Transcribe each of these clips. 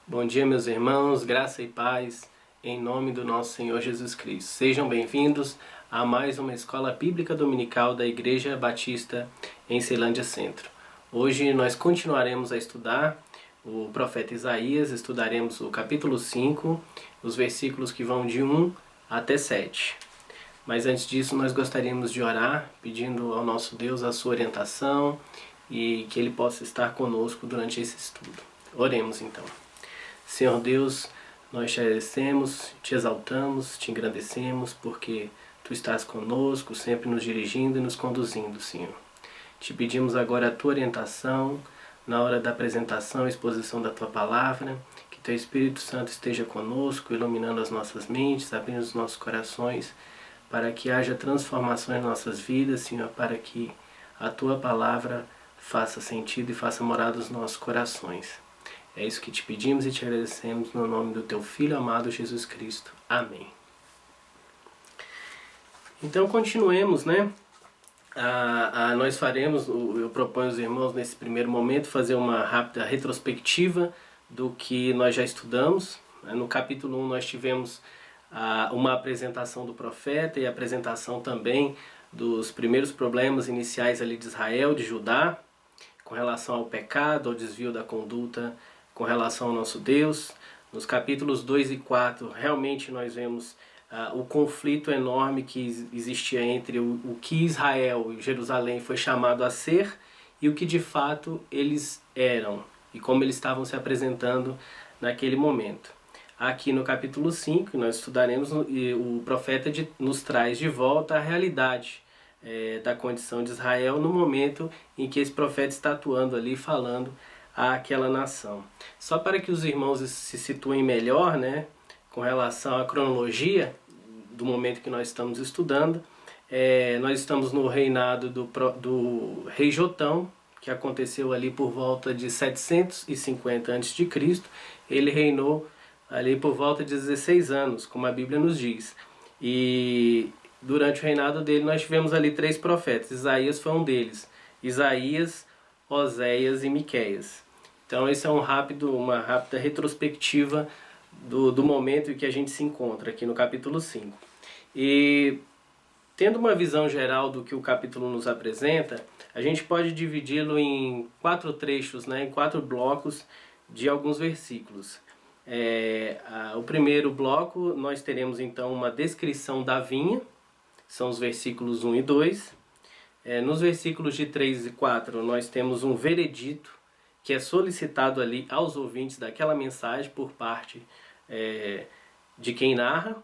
Bom dia, meus irmãos, graça e paz, em nome do nosso Senhor Jesus Cristo. Sejam bem-vindos a mais uma Escola Bíblica Dominical da Igreja Batista em Ceilândia Centro. Hoje nós continuaremos a estudar o profeta Isaías, estudaremos o capítulo 5, os versículos que vão de 1 até 7. Mas antes disso, nós gostaríamos de orar, pedindo ao nosso Deus a sua orientação e que Ele possa estar conosco durante esse estudo. Oremos então. Senhor Deus, nós te agradecemos, te exaltamos, te engrandecemos, porque Tu estás conosco, sempre nos dirigindo e nos conduzindo, Senhor. Te pedimos agora a Tua orientação na hora da apresentação e exposição da Tua Palavra, que Teu Espírito Santo esteja conosco, iluminando as nossas mentes, abrindo os nossos corações, para que haja transformações em nossas vidas, Senhor, para que a Tua Palavra faça sentido e faça morada nos nossos corações. É isso que te pedimos e te agradecemos no nome do Teu Filho amado Jesus Cristo. Amém. Então continuemos, né? Nós faremos, eu proponho aos irmãos nesse primeiro momento fazer uma rápida retrospectiva do que nós já estudamos. No capítulo 1 nós tivemos uma apresentação do profeta e a apresentação também dos primeiros problemas iniciais ali de Israel, de Judá, com relação ao pecado, ao desvio da conduta com relação ao nosso Deus. Nos capítulos 2 e 4, realmente nós vemos o conflito enorme que existia entre o que Israel e Jerusalém foi chamado a ser e o que de fato eles eram e como eles estavam se apresentando naquele momento. Aqui no capítulo 5, nós estudaremos, o profeta nos traz de volta a realidade da condição de Israel no momento em que esse profeta está atuando ali, falando àquela nação. Só para que os irmãos se situem melhor, né, com relação à cronologia do momento que nós estamos estudando, nós estamos no reinado do rei Jotão, que aconteceu ali por volta de 750 a.C. Ele reinou ali por volta de 16 anos, como a Bíblia nos diz. E durante o reinado dele nós tivemos ali 3 profetas. Isaías foi um deles. Isaías, Oséias e Miqueias. Então esse é uma rápida retrospectiva do momento em que a gente se encontra aqui no capítulo 5. E tendo uma visão geral do que o capítulo nos apresenta, a gente pode dividi-lo em 4 trechos, né, em 4 blocos de alguns versículos. O primeiro bloco nós teremos então uma descrição da vinha, são os versículos 1 e 2. Nos versículos de 3 e 4 nós temos um veredito, que é solicitado ali aos ouvintes daquela mensagem por parte de quem narra.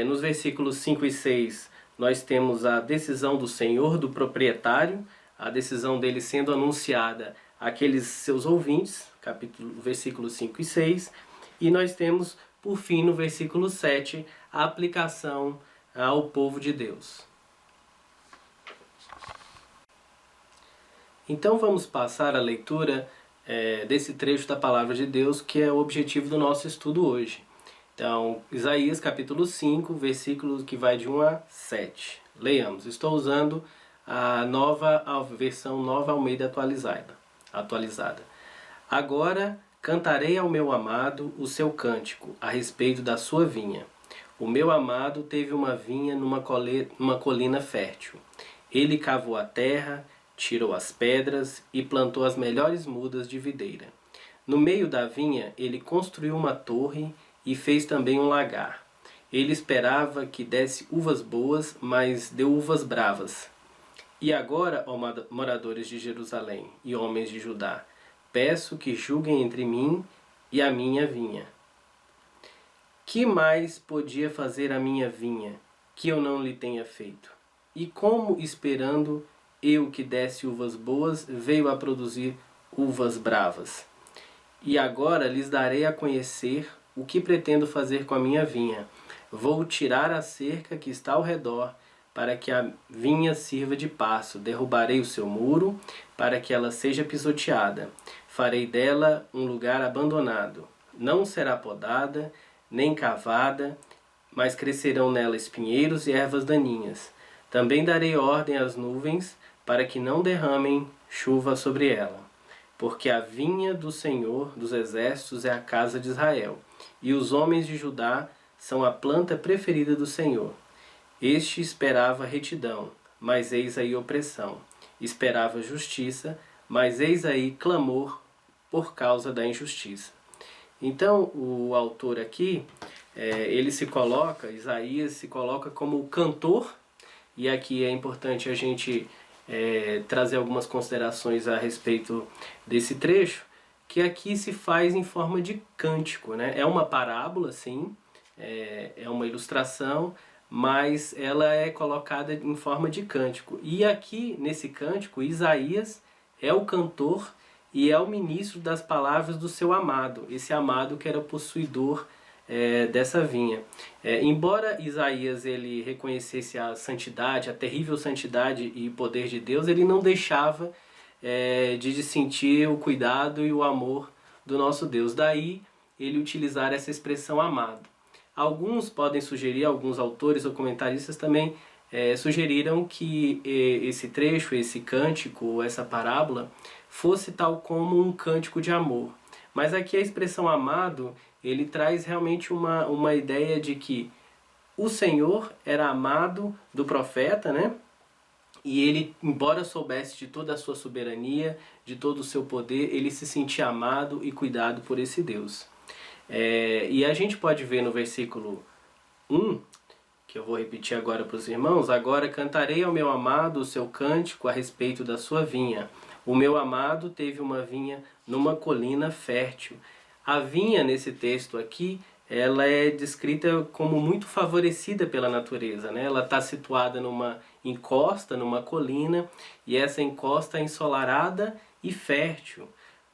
Nos versículos 5 e 6 nós temos a decisão do Senhor, do proprietário, a decisão dele sendo anunciada àqueles seus ouvintes, versículos 5 e 6. E nós temos, por fim, no versículo 7, a aplicação ao povo de Deus. Então vamos passar a leitura desse trecho da Palavra de Deus, que é o objetivo do nosso estudo hoje. Então, Isaías capítulo 5, versículo que vai de 1 a 7. Leiamos. Estou usando a versão Nova Almeida atualizada. Agora cantarei ao meu amado o seu cântico a respeito da sua vinha. O meu amado teve uma vinha numa colina fértil. Ele cavou a terra, tirou as pedras e plantou as melhores mudas de videira. No meio da vinha ele construiu uma torre e fez também um lagar. Ele esperava que desse uvas boas, mas deu uvas bravas. E agora, ó moradores de Jerusalém e homens de Judá, peço que julguem entre mim e a minha vinha. Que mais podia fazer a minha vinha que eu não lhe tenha feito? E como, esperando eu que desse uvas boas, veio a produzir uvas bravas? E agora lhes darei a conhecer o que pretendo fazer com a minha vinha. Vou tirar a cerca que está ao redor, para que a vinha sirva de pasto. Derrubarei o seu muro, para que ela seja pisoteada. Farei dela um lugar abandonado. Não será podada, nem cavada, mas crescerão nela espinheiros e ervas daninhas. Também darei ordem às nuvens, para que não derramem chuva sobre ela. porque a vinha do Senhor dos exércitos é a casa de Israel, e os homens de Judá são a planta preferida do Senhor. Este esperava retidão, mas eis aí opressão. Esperava justiça, mas eis aí clamor por causa da injustiça. Então, o autor aqui, ele se coloca, Isaías se coloca como o cantor, e aqui é importante a gente trazer algumas considerações a respeito desse trecho, que aqui se faz em forma de cântico, né? É uma parábola, sim, é uma ilustração, mas ela é colocada em forma de cântico. E aqui, nesse cântico, Isaías é o cantor e é o ministro das palavras do seu amado, esse amado que era possuidor dessa vinha. Embora Isaías ele reconhecesse a santidade, a terrível santidade e poder de Deus, ele não deixava de sentir o cuidado e o amor do nosso Deus. Daí ele utilizar essa expressão amado. Alguns podem sugerir, alguns autores ou comentaristas também sugeriram que esse trecho, esse cântico, essa parábola, fosse tal como um cântico de amor. Mas aqui a expressão amado, ele traz realmente uma ideia de que o Senhor era amado do profeta, né? E ele, embora soubesse de toda a sua soberania, de todo o seu poder, ele se sentia amado e cuidado por esse Deus. E a gente pode ver no versículo 1, que eu vou repetir agora para os irmãos: agora cantarei ao meu amado o seu cântico a respeito da sua vinha. O meu amado teve uma vinha numa colina fértil. A vinha, nesse texto aqui, ela é descrita como muito favorecida pela natureza, né? Ela está situada numa encosta, numa colina, e essa encosta é ensolarada e fértil.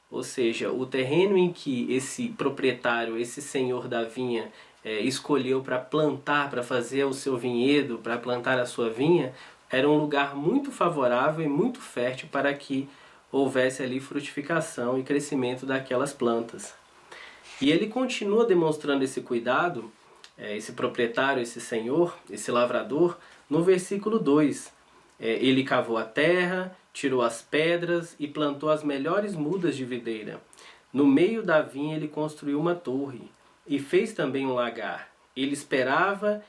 Ou seja, o terreno em que esse proprietário, esse senhor da vinha, escolheu para plantar, para fazer o seu vinhedo, para plantar a sua vinha, era um lugar muito favorável e muito fértil para que houvesse ali frutificação e crescimento daquelas plantas. E ele continua demonstrando esse cuidado, esse proprietário, esse senhor, esse lavrador, no versículo 2. Ele cavou a terra, tirou as pedras e plantou as melhores mudas de videira. No meio da vinha ele construiu uma torre e fez também um lagar. Ele esperava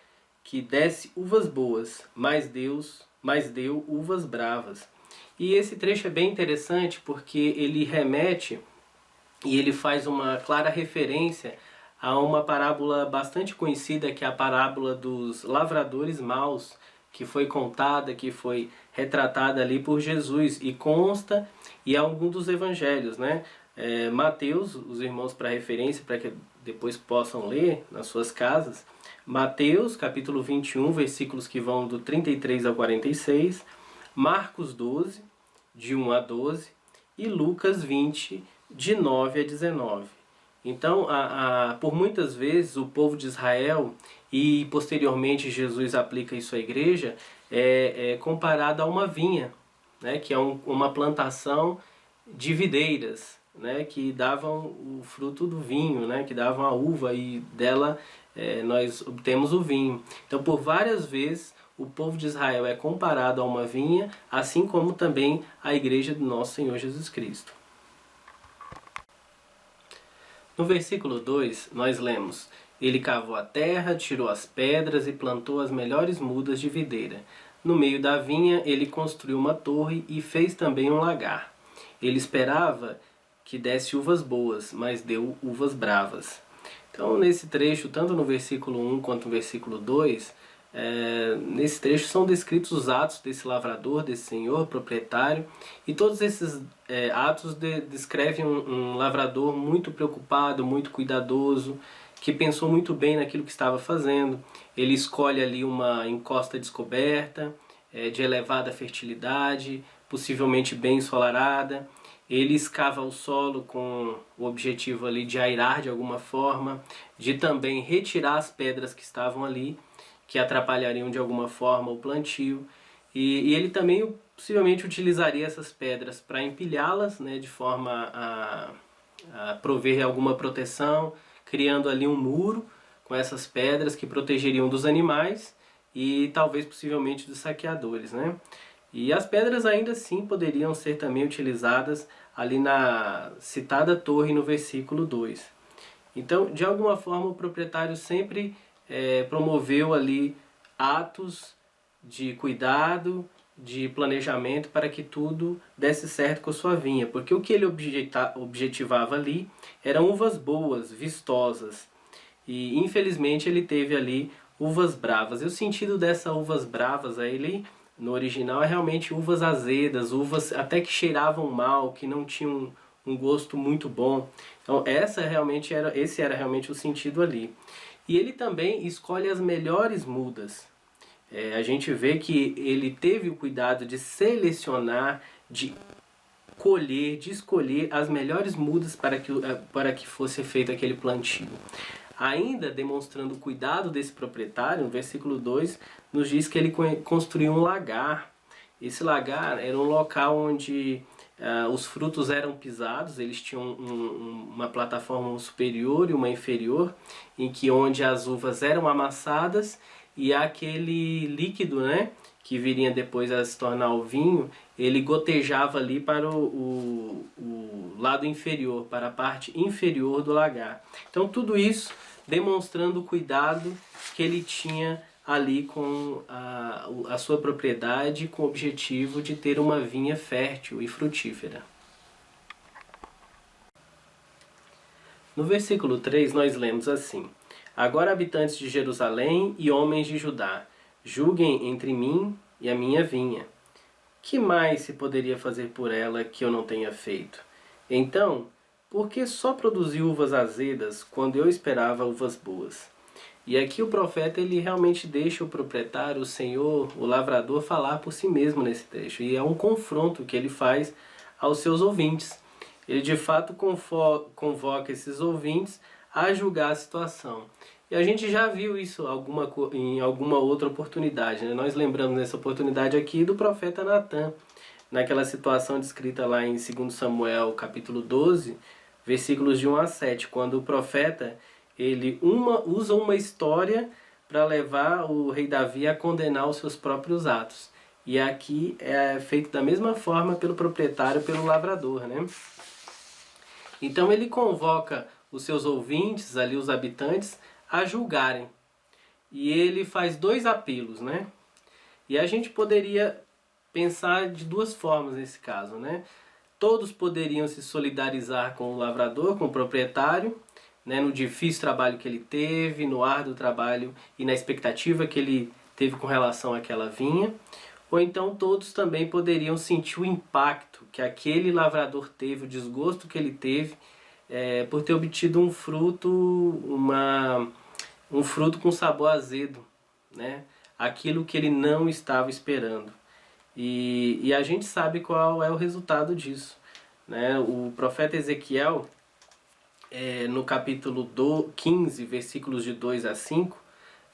que desse uvas boas, mas deu uvas bravas. E esse trecho é bem interessante porque ele remete e ele faz uma clara referência a uma parábola bastante conhecida, que é a parábola dos lavradores maus, que foi contada, que foi retratada ali por Jesus e consta em algum dos evangelhos, né? Mateus, os irmãos para referência, para que depois possam ler nas suas casas, Mateus capítulo 21, versículos que vão do 33 ao 46, Marcos 12, de 1 a 12, e Lucas 20, de 9 a 19. Então, por muitas vezes, o povo de Israel, e posteriormente Jesus aplica isso à igreja, é comparado a uma vinha, né, que é uma plantação de videiras, né, que davam o fruto do vinho, né, que davam a uva, e dela nós obtemos o vinho. Então, por várias vezes, o povo de Israel é comparado a uma vinha, assim como também a igreja do nosso Senhor Jesus Cristo. No versículo 2, nós lemos: ele cavou a terra, tirou as pedras e plantou as melhores mudas de videira. No meio da vinha, ele construiu uma torre e fez também um lagar. Ele esperava que desse uvas boas, mas deu uvas bravas. Então, nesse trecho, tanto no versículo 1 quanto no versículo 2, nesse trecho são descritos os atos desse lavrador, desse senhor proprietário, e todos esses atos descrevem um lavrador muito preocupado, muito cuidadoso, que pensou muito bem naquilo que estava fazendo. Ele escolhe ali uma encosta descoberta, de elevada fertilidade, possivelmente bem ensolarada. Ele escava o solo com o objetivo ali de airar de alguma forma, de também retirar as pedras que estavam ali, que atrapalhariam de alguma forma o plantio. E ele também possivelmente utilizaria essas pedras para empilhá-las, né, de forma a prover alguma proteção, criando ali um muro com essas pedras que protegeriam dos animais e talvez possivelmente dos saqueadores, né? E as pedras ainda assim poderiam ser também utilizadas ali na citada torre no versículo 2. Então, de alguma forma, o proprietário sempre promoveu ali atos de cuidado, de planejamento para que tudo desse certo com sua vinha. Porque o que ele objetivava ali eram uvas boas, vistosas. E infelizmente ele teve ali uvas bravas. E o sentido dessas uvas bravas aí, no original, é realmente uvas azedas, uvas até que cheiravam mal, que não tinham um gosto muito bom. Então esse era realmente o sentido ali. E ele também escolhe as melhores mudas. A gente vê que ele teve o cuidado de selecionar, de colher, de escolher as melhores mudas para que fosse feito aquele plantio. Ainda demonstrando o cuidado desse proprietário, no versículo 2, nos diz que ele construiu um lagar. Esse lagar era um local onde os frutos eram pisados, eles tinham uma plataforma superior e uma inferior, em que onde as uvas eram amassadas e aquele líquido, né, que viria depois a se tornar o vinho, ele gotejava ali para o lado inferior, para a parte inferior do lagar. Então tudo isso demonstrando o cuidado que ele tinha ali com a sua propriedade, com o objetivo de ter uma vinha fértil e frutífera. No versículo 3 nós lemos assim: Agora, habitantes de Jerusalém e homens de Judá, julguem entre mim e a minha vinha. Que mais se poderia fazer por ela que eu não tenha feito? Então, por que só produzi uvas azedas quando eu esperava uvas boas? E aqui o profeta ele realmente deixa o proprietário, o senhor, o lavrador falar por si mesmo nesse trecho. E é um confronto que ele faz aos seus ouvintes. Ele de fato convoca esses ouvintes a julgar a situação. E a gente já viu isso em alguma outra oportunidade, né? Nós lembramos nessa oportunidade aqui do profeta Natan, naquela situação descrita lá em 2 Samuel capítulo 12, versículos de 1 a 7, quando o profeta ele usa uma história para levar o rei Davi a condenar os seus próprios atos. E aqui é feito da mesma forma pelo proprietário, pelo lavrador, né? Então ele convoca os seus ouvintes, ali os habitantes, a julgarem. E ele faz dois apelos, né? E a gente poderia pensar de duas formas nesse caso, né? Todos poderiam se solidarizar com o lavrador, com o proprietário, né, no difícil trabalho que ele teve, no árduo trabalho e na expectativa que ele teve com relação àquela vinha. Ou então todos também poderiam sentir o impacto que aquele lavrador teve, o desgosto que ele teve por ter obtido um fruto, um fruto com sabor azedo, né? Aquilo que ele não estava esperando. E a gente sabe qual é o resultado disso, né? O profeta Ezequiel, no capítulo 15, versículos de 2 a 5,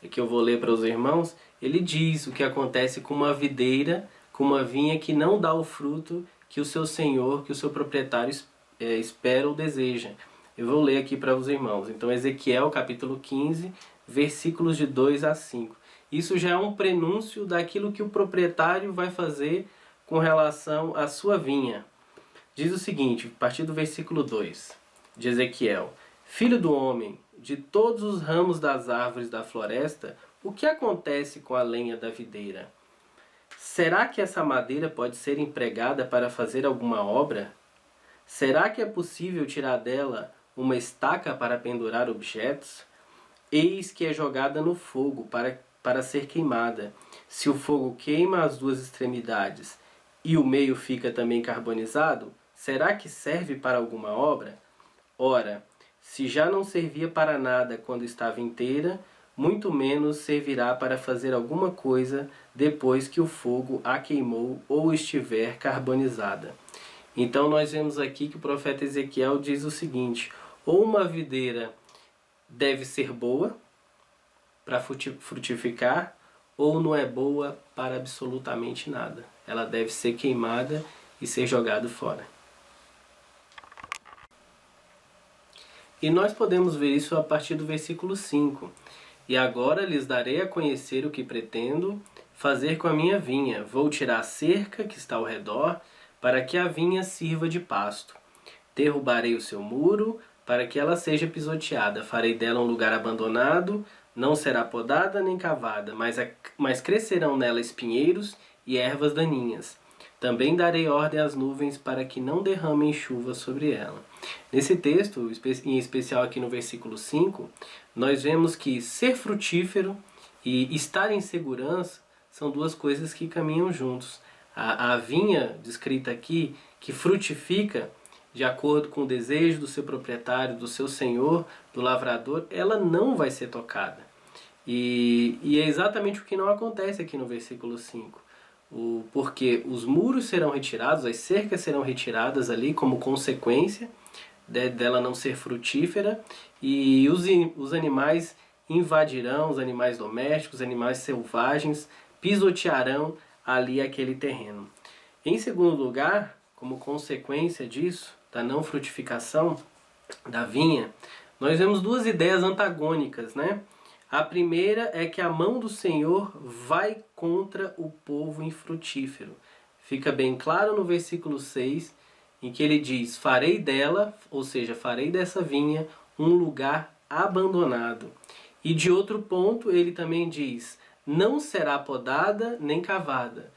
que eu vou ler para os irmãos, ele diz o que acontece com uma videira, com uma vinha que não dá o fruto que o seu senhor, que o seu proprietário espera ou deseja. Eu vou ler aqui para os irmãos. Então, Ezequiel, capítulo 15, versículos de 2 a 5. Isso já é um prenúncio daquilo que o proprietário vai fazer com relação à sua vinha. Diz o seguinte, a partir do versículo 2 de Ezequiel: Filho do homem, de todos os ramos das árvores da floresta, o que acontece com a lenha da videira? Será que essa madeira pode ser empregada para fazer alguma obra? Será que é possível tirar dela uma estaca para pendurar objetos? Eis que é jogada no fogo para ser queimada. Se o fogo queima as duas extremidades e o meio fica também carbonizado, será que serve para alguma obra? Ora, se já não servia para nada quando estava inteira, muito menos servirá para fazer alguma coisa depois que o fogo a queimou ou estiver carbonizada. Então nós vemos aqui que o profeta Ezequiel diz o seguinte: ou uma videira deve ser boa para frutificar, ou não é boa para absolutamente nada. Ela deve ser queimada e ser jogada fora. E nós podemos ver isso a partir do versículo 5. E agora lhes darei a conhecer o que pretendo, fazer com a minha vinha? Vou tirar a cerca que está ao redor, para que a vinha sirva de pasto. Derrubarei o seu muro, para que ela seja pisoteada. Farei dela um lugar abandonado, não será podada nem cavada, mas crescerão nela espinheiros e ervas daninhas. Também darei ordem às nuvens para que não derramem chuva sobre ela. Nesse texto, em especial aqui no versículo 5, nós vemos que ser frutífero e estar em segurança são duas coisas que caminham juntos. A vinha descrita aqui, que frutifica de acordo com o desejo do seu proprietário, do seu senhor, do lavrador, ela não vai ser tocada. E é exatamente o que não acontece aqui no versículo 5. Porque os muros serão retirados, as cercas serão retiradas ali como consequência dela não ser frutífera, e os animais invadirão, os animais domésticos, os animais selvagens, pisotearão ali aquele terreno. Em segundo lugar, como consequência disso, da não frutificação da vinha, nós vemos duas ideias antagônicas, né? A primeira é que a mão do Senhor vai contra o povo infrutífero. Fica bem claro no versículo 6, em que ele diz: farei dela, ou seja, farei dessa vinha um lugar abandonado. E de outro ponto ele também diz: não será podada nem cavada.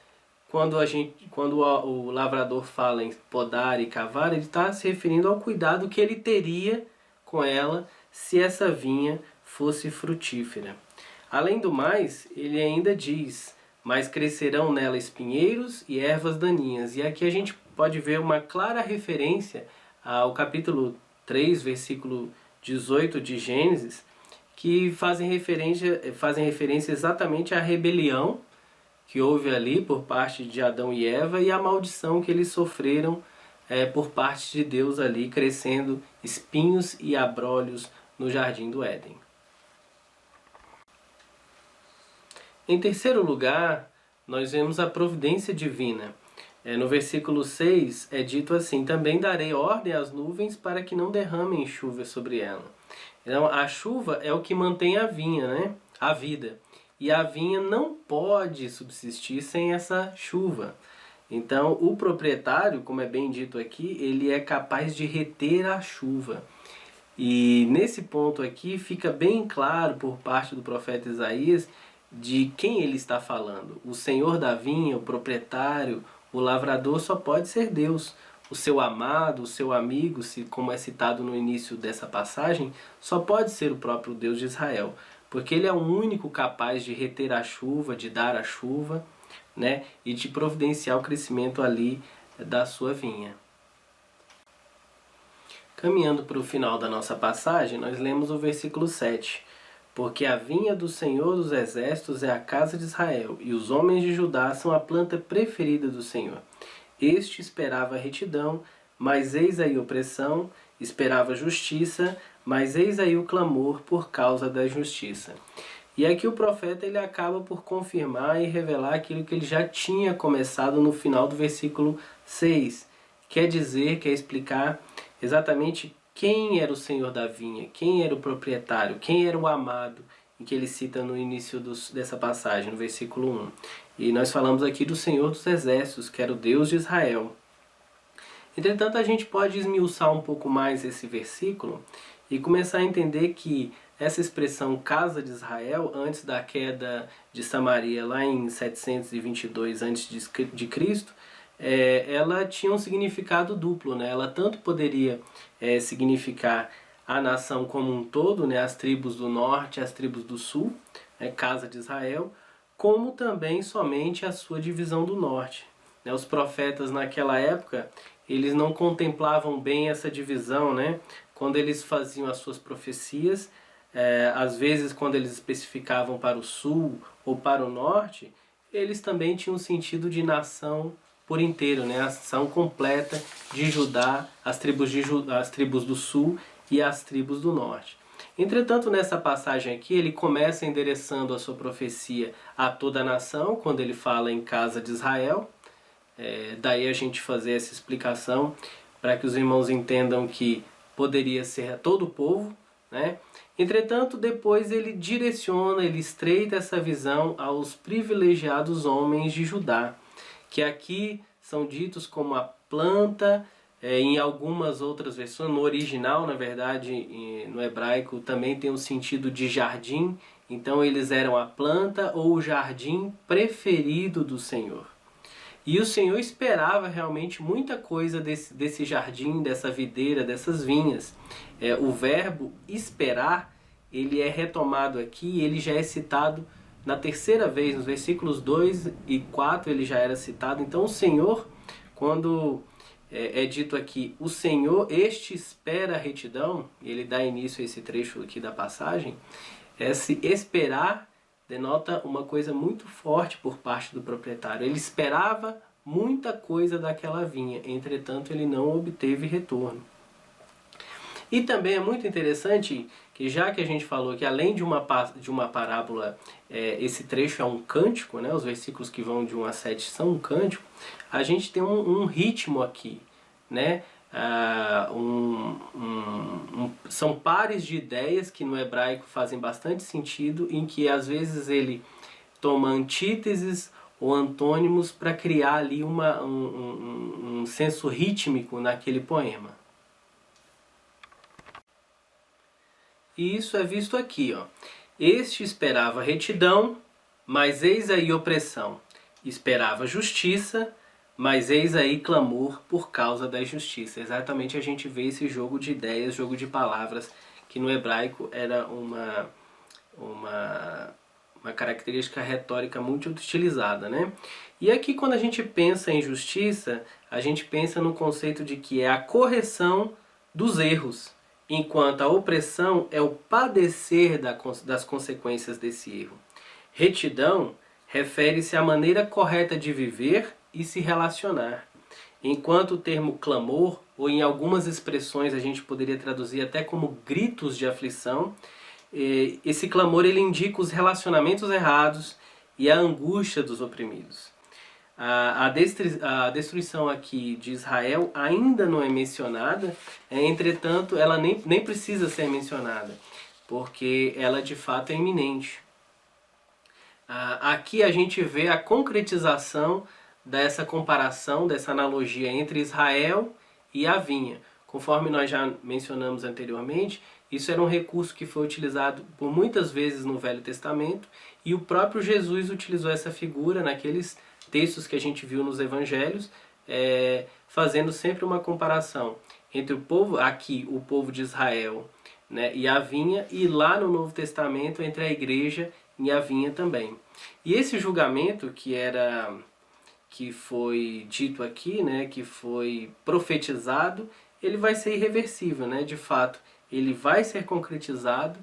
Quando o lavrador fala em podar e cavar, ele está se referindo ao cuidado que ele teria com ela se essa vinha fosse frutífera. Além do mais, ele ainda diz: mas crescerão nela espinheiros e ervas daninhas. E aqui a gente pode ver uma clara referência ao capítulo 3, versículo 18 de Gênesis, que fazem referência exatamente à rebelião que houve ali por parte de Adão e Eva e a maldição que eles sofreram por parte de Deus ali, crescendo espinhos e abrolhos no jardim do Éden. Em terceiro lugar, nós vemos a providência divina. No versículo 6 é dito assim: também darei ordem às nuvens para que não derramem chuva sobre ela. Então, a chuva é o que mantém a vinha, né? A vida. E a vinha não pode subsistir sem essa chuva. Então, o proprietário, como é bem dito aqui, ele é capaz de reter a chuva. E nesse ponto aqui fica bem claro por parte do profeta Isaías de quem ele está falando. O senhor da vinha, o proprietário, o lavrador só pode ser Deus. O seu amado, o seu amigo, como é citado no início dessa passagem, só pode ser o próprio Deus de Israel. Porque ele é o único capaz de reter a chuva, de dar a chuva, né, e de providenciar o crescimento ali da sua vinha. Caminhando para o final da nossa passagem, nós lemos o versículo 7. Porque a vinha do Senhor dos Exércitos é a casa de Israel, e os homens de Judá são a planta preferida do Senhor. Este esperava retidão, mas eis aí opressão, esperava justiça, mas eis aí o clamor por causa da justiça. E aqui o profeta ele acaba por confirmar e revelar aquilo que ele já tinha começado no final do versículo 6. Quer explicar exatamente quem era o senhor da vinha, quem era o proprietário, quem era o amado, em que ele cita no início dessa passagem, no versículo 1. E nós falamos aqui do Senhor dos Exércitos, que era o Deus de Israel. Entretanto, a gente pode esmiuçar um pouco mais esse versículo e começar a entender que essa expressão casa de Israel, antes da queda de Samaria, lá em 722 a.C., ela tinha um significado duplo, né? Ela tanto poderia significar a nação como um todo, né? As tribos do norte, as tribos do sul, né? Casa de Israel, como também somente a sua divisão do norte. Os profetas naquela época, eles não contemplavam bem essa divisão, né? Quando eles faziam as suas profecias, às vezes quando eles especificavam para o sul ou para o norte, eles também tinham um sentido de nação por inteiro, né? A ação completa de Judá, as tribos do sul e as tribos do norte. Entretanto, nessa passagem aqui, ele começa endereçando a sua profecia a toda a nação, quando ele fala em casa de Israel. Daí a gente fazer essa explicação para que os irmãos entendam que poderia ser a todo o povo, né? Entretanto, depois ele direciona, ele estreita essa visão aos privilegiados homens de Judá, que aqui são ditos como a planta, em algumas outras versões, no original, na verdade, no hebraico, também tem o sentido de jardim, então eles eram a planta ou o jardim preferido do Senhor. E o Senhor esperava realmente muita coisa desse jardim, dessa videira, dessas vinhas. O verbo esperar, ele é retomado aqui, ele já é citado na terceira vez, nos versículos 2 e 4 ele já era citado. Então o Senhor, quando é dito aqui, o Senhor, este espera a retidão, ele dá início a esse trecho aqui da passagem, esse esperar denota uma coisa muito forte por parte do proprietário. Ele esperava muita coisa daquela vinha, entretanto ele não obteve retorno. E também é muito interessante que, já que a gente falou que além de uma parábola, esse trecho é um cântico, né? Os versículos que vão de 1 a 7 são um cântico, a gente tem um ritmo aqui, né? São pares de ideias que no hebraico fazem bastante sentido, em que às vezes ele toma antíteses ou antônimos para criar ali um senso rítmico naquele poema. E isso é visto aqui, ó. Este esperava retidão, mas eis aí opressão. Esperava justiça, mas eis aí clamor por causa da justiça. Exatamente, a gente vê esse jogo de ideias, jogo de palavras, que no hebraico era uma característica retórica muito utilizada, né? E aqui, quando a gente pensa em justiça, a gente pensa no conceito de que é a correção dos erros, enquanto a opressão é o padecer das consequências desse erro. Retidão refere-se à maneira correta de viver e se relacionar, enquanto o termo clamor, ou em algumas expressões a gente poderia traduzir até como gritos de aflição, esse clamor ele indica os relacionamentos errados e a angústia dos oprimidos. A destruição aqui de Israel ainda não é mencionada, entretanto ela nem precisa ser mencionada, porque ela de fato é iminente. Aqui a gente vê a concretização dessa comparação, dessa analogia entre Israel e a vinha. Conforme nós já mencionamos anteriormente, isso era um recurso que foi utilizado por muitas vezes no Velho Testamento, e o próprio Jesus utilizou essa figura naqueles textos que a gente viu nos evangelhos, fazendo sempre uma comparação entre o povo, aqui o povo de Israel, né, e a vinha, e lá no Novo Testamento entre a igreja e a vinha também. E esse julgamento que foi dito aqui, né, que foi profetizado, ele vai ser irreversível, né, de fato, ele vai ser concretizado.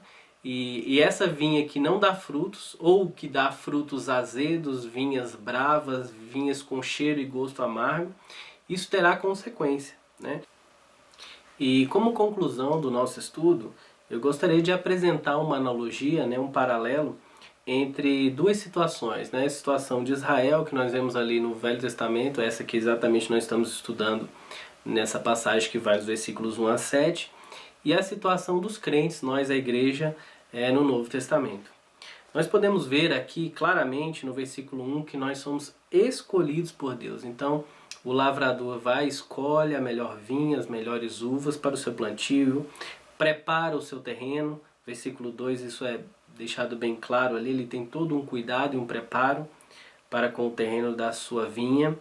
E essa vinha que não dá frutos, ou que dá frutos azedos, vinhas bravas, vinhas com cheiro e gosto amargo, isso terá consequência, né? E como conclusão do nosso estudo, eu gostaria de apresentar uma analogia, né, um paralelo entre duas situações, né? A situação de Israel, que nós vemos ali no Velho Testamento, essa que exatamente nós estamos estudando nessa passagem que vai dos versículos 1 a 7, e a situação dos crentes, nós, a igreja, no Novo Testamento. Nós podemos ver aqui claramente no versículo 1 que nós somos escolhidos por Deus. Então, o lavrador vai, escolhe a melhor vinha, as melhores uvas para o seu plantio, prepara o seu terreno. Versículo 2, isso é deixado bem claro ali, ele tem todo um cuidado e um preparo para com o terreno da sua vinha.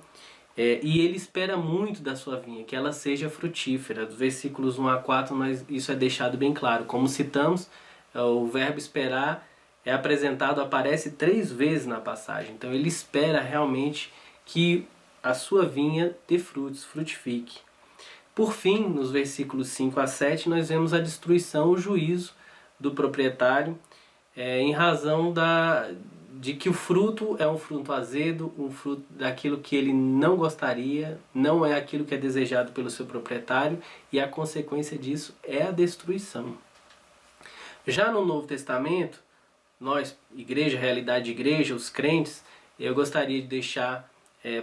E ele espera muito da sua vinha, que ela seja frutífera. Dos versículos 1 a 4, isso é deixado bem claro. Como citamos, o verbo esperar é apresentado, aparece 3 vezes na passagem. Então ele espera realmente que a sua vinha dê frutos, frutifique. Por fim, nos versículos 5 a 7, nós vemos a destruição, o juízo do proprietário, em razão de que o fruto é um fruto azedo, um fruto daquilo que ele não gostaria, não é aquilo que é desejado pelo seu proprietário, e a consequência disso é a destruição. Já no Novo Testamento, nós, igreja, realidade de igreja, os crentes, eu gostaria de deixar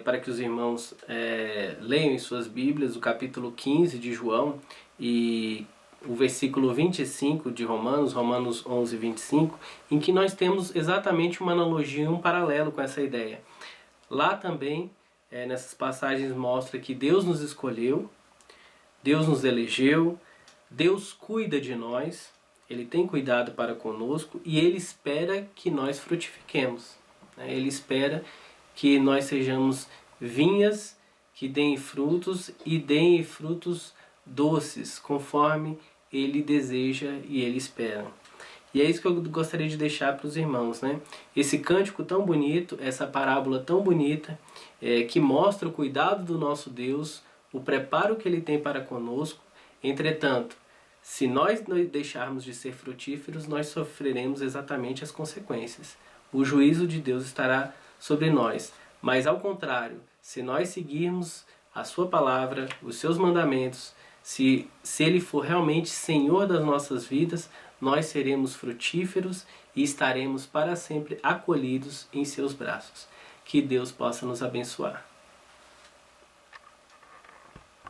para que os irmãos leiam em suas Bíblias o capítulo 15 de João, e o versículo 25 de Romanos 11, 25, em que nós temos exatamente uma analogia, um paralelo com essa ideia. Lá também, nessas passagens, mostra que Deus nos escolheu, Deus nos elegeu, Deus cuida de nós, Ele tem cuidado para conosco e Ele espera que nós frutifiquemos. Ele espera que nós sejamos vinhas que deem frutos e deem frutos doces, conforme Ele deseja e Ele espera. E é isso que eu gostaria de deixar para os irmãos, né? Esse cântico tão bonito, essa parábola tão bonita, que mostra o cuidado do nosso Deus, o preparo que Ele tem para conosco. Entretanto, se nós deixarmos de ser frutíferos, nós sofreremos exatamente as consequências. O juízo de Deus estará sobre nós. Mas ao contrário, se nós seguirmos a sua palavra, os seus mandamentos, se Ele for realmente Senhor das nossas vidas, nós seremos frutíferos e estaremos para sempre acolhidos em seus braços. Que Deus possa nos abençoar.